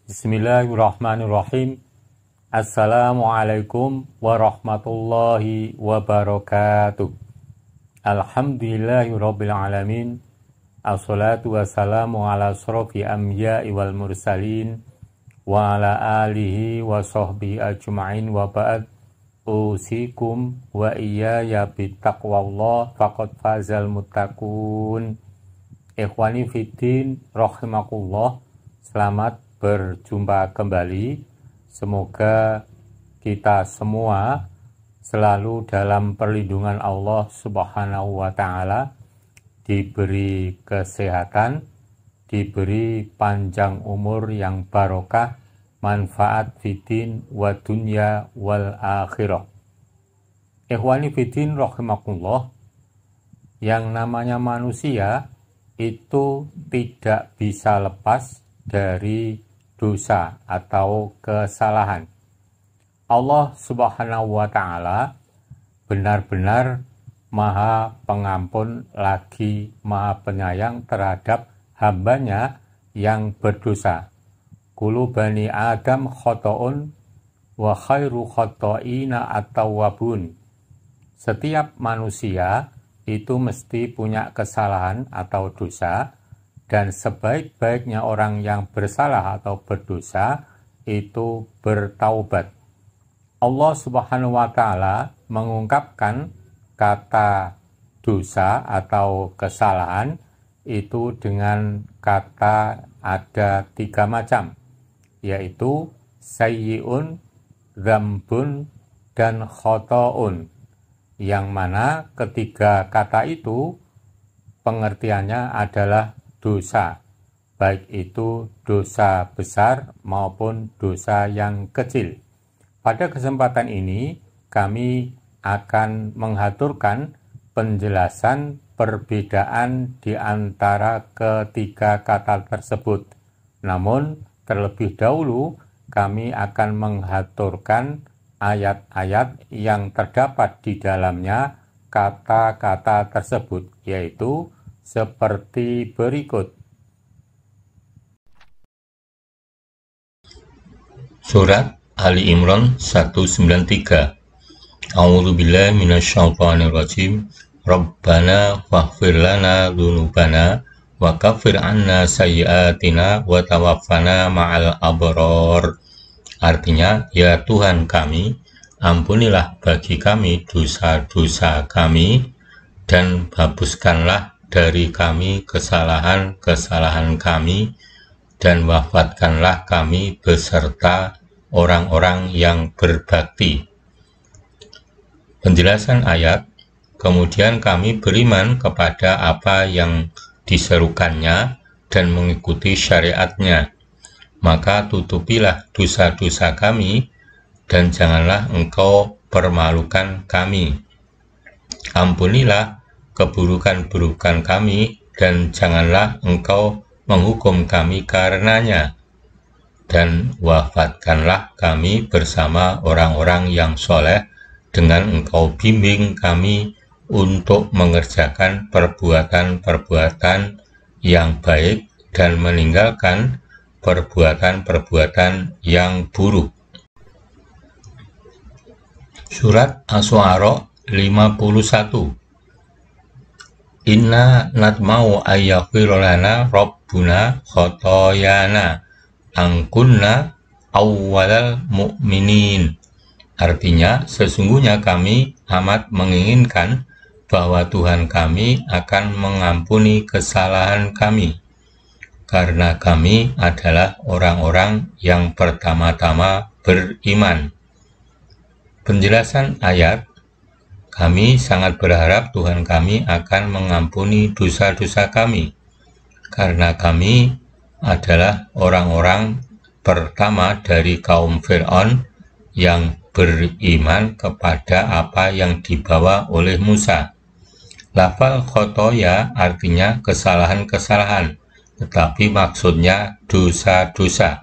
Bismillahirrahmanirrahim. Assalamualaikum warahmatullahi wabarakatuh. Alhamdulillahirabbil alamin. Assalatu wassalamu ala asrofi anbiya'i wal mursalin wa ala alihi wa sahbihi ajma'in wa ba'd. Usikum wa iyaya bittaqwallah faqad fazal muttaqun. Ikhwani fiddin rahimakumullah. Selamat berjumpa kembali. Semoga kita semua selalu dalam perlindungan Allah Subhanahu wa ta'ala, diberi kesehatan, diberi panjang umur yang barokah, manfaat fiddin wa dunya wal akhirah. Ikhwani fiddin rahimakumullah, yang namanya manusia itu tidak bisa lepas dari dosa atau kesalahan. Allah Subhanahu wa ta'ala benar-benar Maha Pengampun lagi Maha Penyayang terhadap hambanya yang berdosa. Kullu bani Adam khoto'un wa khairu khoto'ina at-tawwabun. Setiap manusia itu mesti punya kesalahan atau dosa, dan sebaik-baiknya orang yang bersalah atau berdosa itu bertaubat. Allah Subhanahu wa ta'ala mengungkapkan kata dosa atau kesalahan itu dengan kata ada 3 macam, yaitu sayyi'un, dzambun, dan khoto'un, yang mana ketiga kata itu pengertiannya adalah dosa, baik itu dosa besar maupun dosa yang kecil. Pada kesempatan ini kami akan mengaturkan penjelasan perbedaan di antara ketiga kata tersebut. Namun terlebih dahulu kami akan mengaturkan ayat-ayat yang terdapat di dalamnya kata-kata tersebut, yaitu seperti berikut. Surat Ali Imran 193. A'udzubillahi minasyaitonirrajim. Rabbana faghfir lana dzunubana wa kaffir 'anna sayyi'atina wa tawaffana ma'al abrar. Artinya, ya Tuhan kami, ampunilah bagi kami dosa-dosa kami dan hapuskanlah dari kami kesalahan-kesalahan kami, dan wafatkanlah kami beserta orang-orang yang berbakti. Penjelasan ayat, kemudian kami beriman kepada apa yang diserukannya dan mengikuti syariatnya, maka tutupilah dosa-dosa kami dan janganlah engkau permalukan kami. Ampunilah keburukan-burukan kami dan janganlah engkau menghukum kami karenanya, dan wafatkanlah kami bersama orang-orang yang soleh dengan engkau bimbing kami untuk mengerjakan perbuatan-perbuatan yang baik dan meninggalkan perbuatan-perbuatan yang buruk. Surat Asy-Syu'ara 51. Inna natma'u ayyaghfira lana rabbuna khotoyana angkunna awwalal mu'minin. Artinya, sesungguhnya kami amat menginginkan bahwa Tuhan kami akan mengampuni kesalahan kami, karena kami adalah orang-orang yang pertama-tama beriman. Penjelasan ayat, kami sangat berharap Tuhan kami akan mengampuni dosa-dosa kami, karena kami adalah orang-orang pertama dari kaum Fir'aun yang beriman kepada apa yang dibawa oleh Musa. Lafal khotoya artinya kesalahan-kesalahan, tetapi maksudnya dosa-dosa.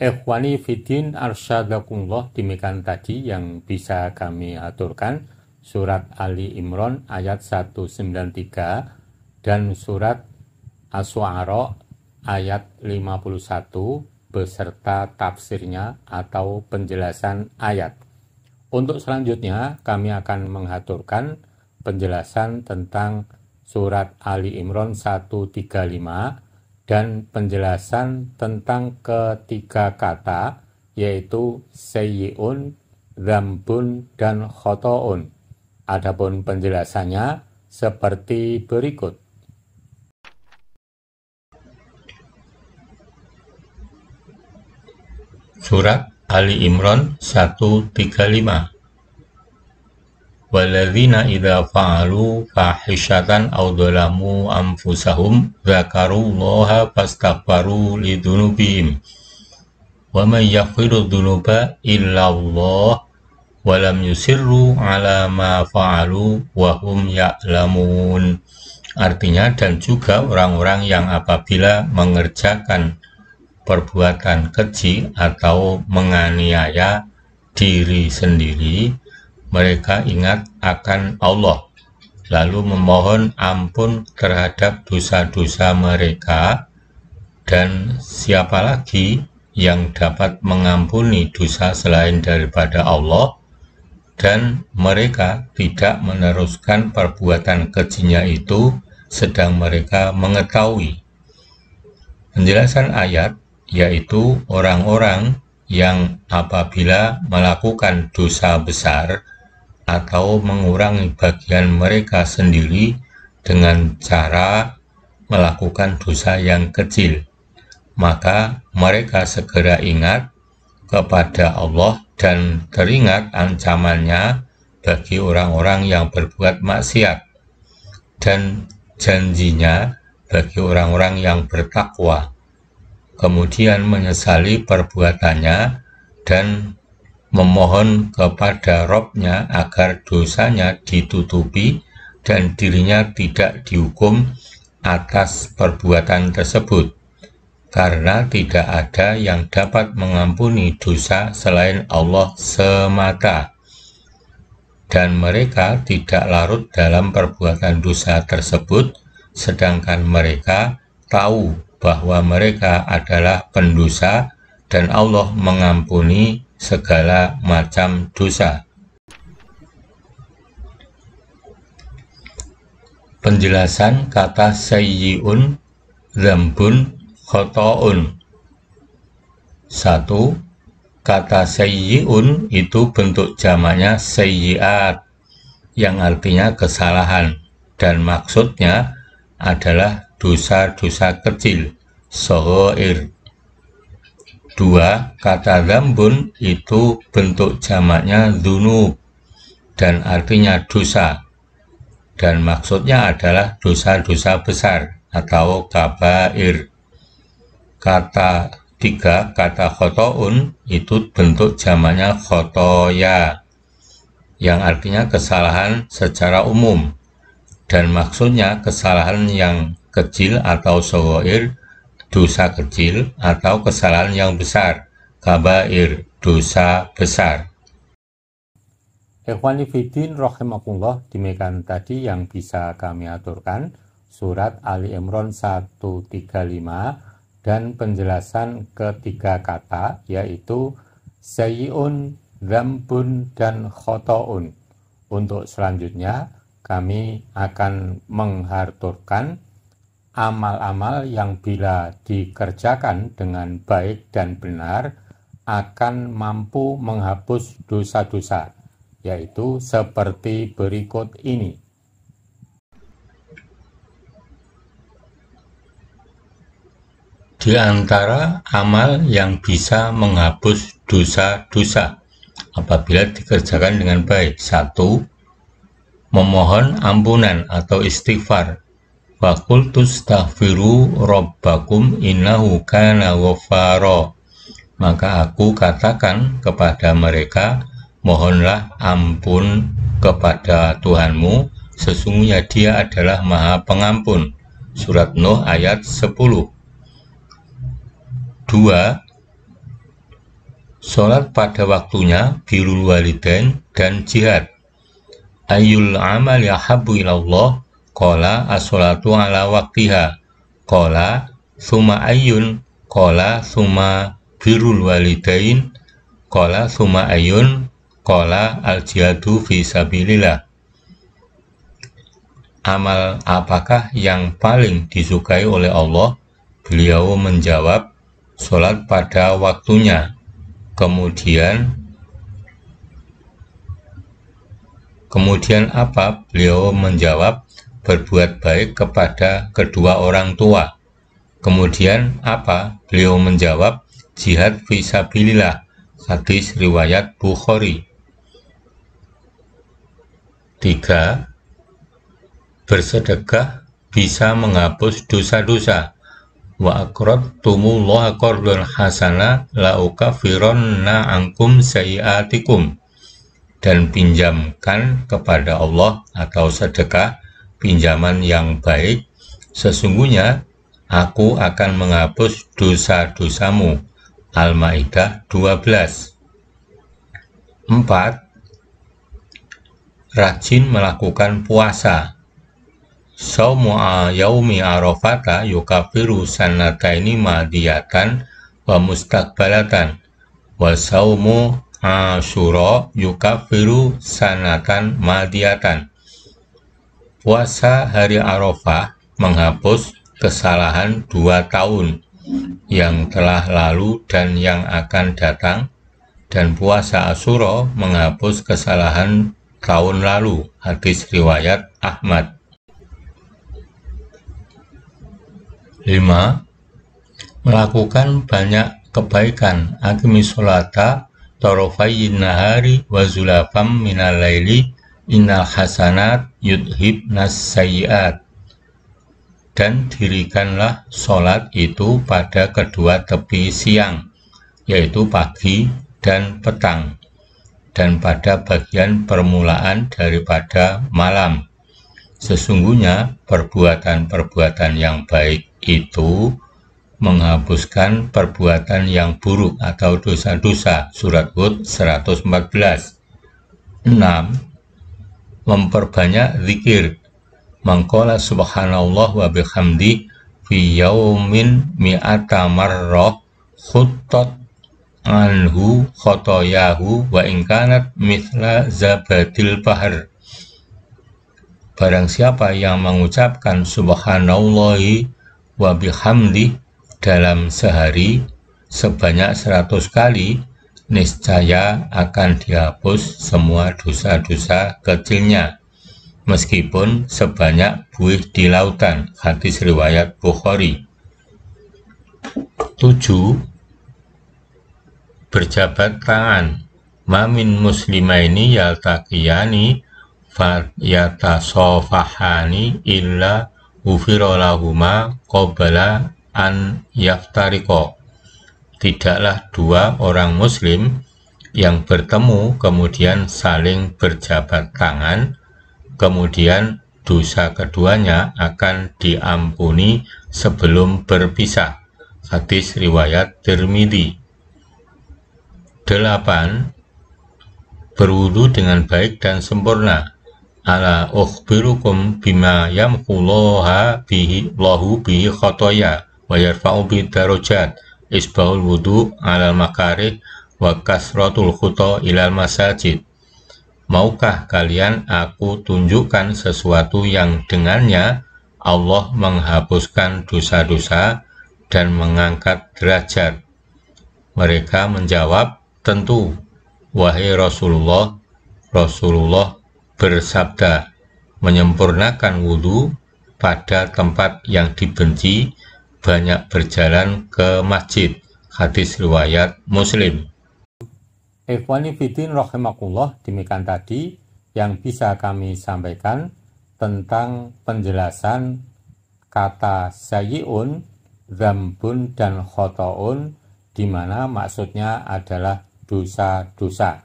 Ikhwani fiddin arsyadakumullah, demikian tadi yang bisa kami aturkan surat Ali Imran ayat 193 dan surat Asy-Syu'ara ayat 51 beserta tafsirnya atau penjelasan ayat. Untuk selanjutnya kami akan mengaturkan penjelasan tentang surat Ali Imran 135 dan penjelasan tentang ketiga kata yaitu sayyi'un, dzambun, dan khoto'un. Adapun penjelasannya seperti berikut. Surat Ali Imran 135. Walladzina idza fa'alu fahishatan aw dzalamu anfusahum dzakarullaha fastaghfaru lidzunubihim wa may yaghfiru dzunuba illallah wa lam yusirru ala ma fa'alu wa hum ya'lamun. Artinya, dan juga orang-orang yang apabila mengerjakan perbuatan keji atau menganiaya diri sendiri, mereka ingat akan Allah, lalu memohon ampun terhadap dosa-dosa mereka, dan siapa lagi yang dapat mengampuni dosa selain daripada Allah, dan mereka tidak meneruskan perbuatan kejinya itu sedang mereka mengetahui. Penjelasan ayat yaitu orang-orang yang apabila melakukan dosa besar atau mengurangi bagian mereka sendiri dengan cara melakukan dosa yang kecil, maka mereka segera ingat kepada Allah dan teringat ancamannya bagi orang-orang yang berbuat maksiat dan janjinya bagi orang-orang yang bertakwa, kemudian menyesali perbuatannya dan memohon kepada Rabb-nya agar dosanya ditutupi dan dirinya tidak dihukum atas perbuatan tersebut, karena tidak ada yang dapat mengampuni dosa selain Allah semata, dan mereka tidak larut dalam perbuatan dosa tersebut, sedangkan mereka tahu bahwa mereka adalah pendosa dan Allah mengampuni segala macam dosa. Penjelasan kata sayyi'un, dzambun, khoto'un. 1. Kata sayyi'un itu bentuk jamaknya sayyi'at, yang artinya kesalahan, dan maksudnya adalah dosa-dosa kecil, shaghair. 2. Kata dzambun itu bentuk jamaknya dzunub, dan artinya dosa, dan maksudnya adalah dosa-dosa besar atau kabair. Kata 3. Kata khoto'un itu bentuk jamaknya khotoya, yang artinya kesalahan secara umum, dan maksudnya kesalahan yang kecil atau shaghair, dosa kecil, atau kesalahan yang besar, kabair, dosa besar. Ikhwani fiddin rahimakumullah, demikian tadi yang bisa kami aturkan surat Ali Imran 135 dan penjelasan ketiga kata yaitu sayyi'un, dzambun, dan khoto'un. Untuk selanjutnya kami akan mengharturkan amal-amal yang bila dikerjakan dengan baik dan benar akan mampu menghapus dosa-dosa, yaitu seperti berikut ini. Di antara amal yang bisa menghapus dosa-dosa apabila dikerjakan dengan baik: 1. Memohon ampunan atau istighfar. Wa qul tastaghfiru rabbakum innahu kana ghaffara. Maka aku katakan kepada mereka, mohonlah ampun kepada Tuhanmu, sesungguhnya Dia adalah Maha Pengampun. Surat Nuh ayat 10. 2. Sholat pada waktunya, birrul walidain, dan jihad. Ayyul amal yahabbu ilallah, qala as-sholatu ala waqtiha, qala summa ayyun, qala summa birrul walidain, qala summa ayun, qala al-jihadu fi sabilillah. Amal apakah yang paling disukai oleh Allah? Beliau menjawab, sholat pada waktunya. Kemudian apa? Beliau menjawab, berbuat baik kepada kedua orang tua. Kemudian apa? Beliau menjawab, jihad fisabilillah. Hadis riwayat Bukhari. 3. Bersedekah bisa menghapus dosa-dosa. Wa aqradtumullaha qardan hasana la ukaffiranna ankum sayiatikum. Dan pinjamkan kepada Allah atau sedekah pinjaman yang baik, sesungguhnya aku akan menghapus dosa-dosamu. Al-Maidah 12. 4. Rajin melakukan puasa. Shaumu yaumi arafata yukafiru sanataini madiyatan wa mustaqbalatan wa saumu Asyura yukafiru sanatan madiyatan. Puasa hari Arafah menghapus kesalahan 2 tahun yang telah lalu dan yang akan datang, dan puasa Asyura menghapus kesalahan tahun lalu. Hadis riwayat Ahmad. 5. Melakukan banyak kebaikan. Aqimis sholata tarafayyin nahari wa zulafam minal laili innal hasanat yudhibnas sayyiat. Dan dirikanlah sholat itu pada kedua tepi siang, yaitu pagi dan petang, dan pada bagian permulaan daripada malam. Sesungguhnya perbuatan-perbuatan yang baik itu menghapuskan perbuatan yang buruk atau dosa-dosa. Surat Hud 114. 6. Memperbanyak zikir. Mangqala subhanallah wa bihamdi fi yaumin mi'ata marrah khuttat anhu khotoyahu wa ingkanat mithla zabadil bahar. Barang siapa yang mengucapkan subhanallahi wa bihamdi dalam sehari sebanyak 100 kali, niscaya akan dihapus semua dosa-dosa kecilnya, meskipun sebanyak buih di lautan. Hadis riwayat Bukhari. 7. Berjabat tangan. Mamin muslimaini yaltaqiyani fayatasofahani illa ghufira lahuma qabla an yaftariko. Tidaklah dua orang muslim yang bertemu kemudian saling berjabat tangan, kemudian dosa keduanya akan diampuni sebelum berpisah. Hadis riwayat Tirmidzi. 8. Berwudu dengan baik dan sempurna. Ala ukhbirukum bima yamqullaha bihi lahu bihi khotoya wa yarfa'u bi darajat isbaul wudu alal makarih wa kasratul khuta ilal masajid. Maukah kalian aku tunjukkan sesuatu yang dengannya Allah menghapuskan dosa-dosa dan mengangkat derajat? Mereka menjawab, tentu, wahai Rasulullah. Rasulullah bersabda, menyempurnakan wudhu pada tempat yang dibenci, banyak berjalan ke masjid. Hadis riwayat Muslim. Ikhwani Fiddin rahimakumullah, demikian tadi yang bisa kami sampaikan tentang penjelasan kata sayyi'un, dzambun, dan khoto'un, di mana maksudnya adalah dosa-dosa.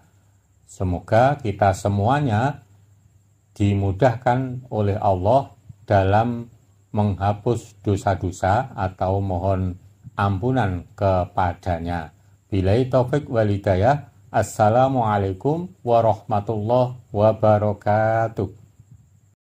Semoga kita semuanya dimudahkan oleh Allah dalam menghapus dosa-dosa atau mohon ampunan kepadanya. Billahi taufik wal hidayah. Assalamualaikum warahmatullahi wabarakatuh.